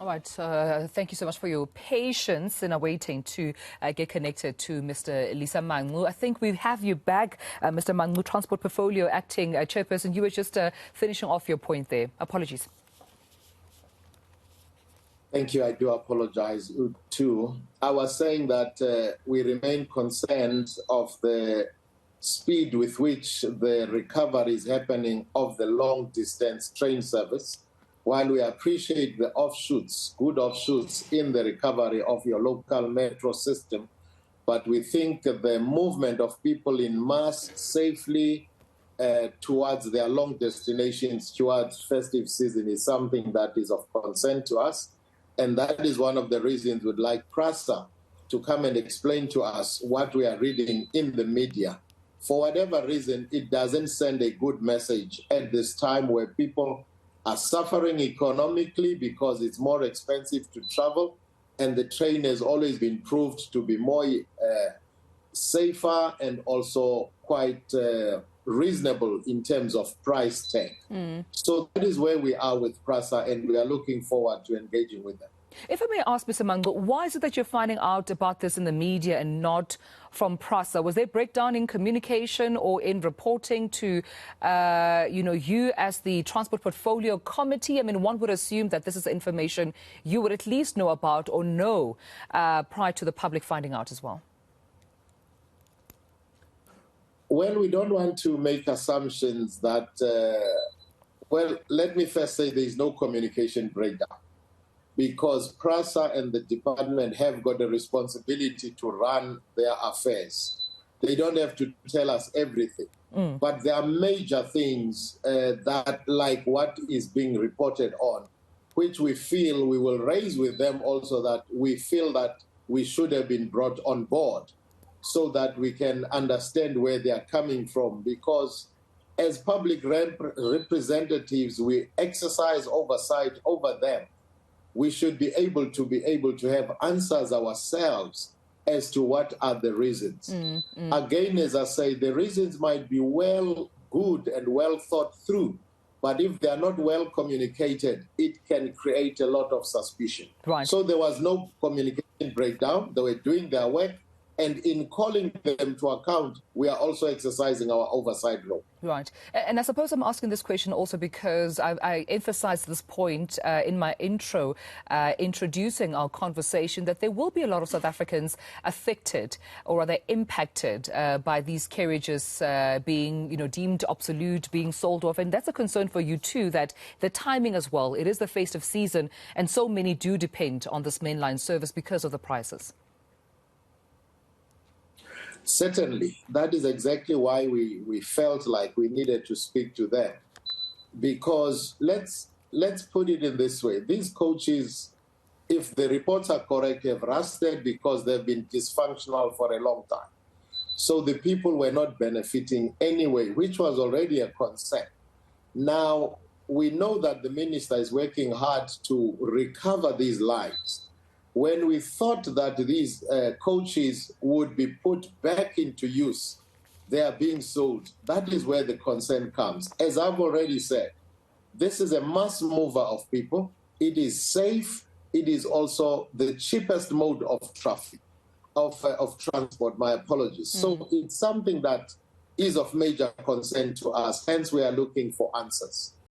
All right. Thank you so much for your patience in awaiting to get connected to Mr. Lisa Magcu. I think we have you back, Mr. Magcu, Transport Portfolio Acting Chairperson. You were just finishing off your point there. Apologies. Thank you. I do apologize too. I was saying that we remain concerned of the speed with which the recovery is happening of the long-distance train service. While we appreciate the offshoots, good offshoots in the recovery of your local metro system, but we think the movement of people in mass safely towards their long destinations, towards festive season, is something that is of concern to us. And that is one of the reasons we'd like PRASA to come and explain to us what we are reading in the media. For whatever reason, it doesn't send a good message at this time where people are suffering economically because it's more expensive to travel, and the train has always been proved to be more safer and also quite reasonable in terms of price tag. So that is where we are with PRASA, and we are looking forward to engaging with them. If I may ask, Mr. Magcu, why is it that you're finding out about this in the media and not from PRASA? Was there breakdown in communication or in reporting to, you as the Transport Portfolio Committee? I mean, one would assume that this is information you would at least know about or know prior to the public finding out as well. Well, we don't want to make assumptions that, well, let me first say there is no communication breakdown, because PRASA and the department have got a responsibility to run their affairs. They don't have to tell us everything. But there are major things that, like what is being reported on, which we feel we will raise with them also, that we feel that we should have been brought on board so that we can understand where they are coming from. Because as public representatives, we exercise oversight over them. We should be able to have answers ourselves as to what are the reasons. Again, as I say, the reasons might be good and well thought through, but if they are not well communicated, it can create a lot of suspicion. Right. So there was no communication breakdown. They were doing their work. And in calling them to account, we are also exercising our oversight role. Right. And I suppose I'm asking this question also because I emphasized this point in my intro, introducing our conversation, that there will be a lot of South Africans affected or rather impacted by these carriages being, deemed obsolete, being sold off. And that's a concern for you too, that the timing as well. It is the festive season, and so many do depend on this mainline service because of the prices. Certainly. That is exactly why we felt like we needed to speak to them. Because let's put it in this way. These coaches, if the reports are correct, have rusted because they've been dysfunctional for a long time. So the people were not benefiting anyway, which was already a concern. Now, we know that the minister is working hard to recover these lives. When we thought that these coaches would be put back into use, they are being sold. That is where the concern comes. As I've already said, this is a mass mover of people. It is safe. It is also the cheapest mode of traffic, of transport, my apologies. So it's something that is of major concern to us. Hence, we are looking for answers.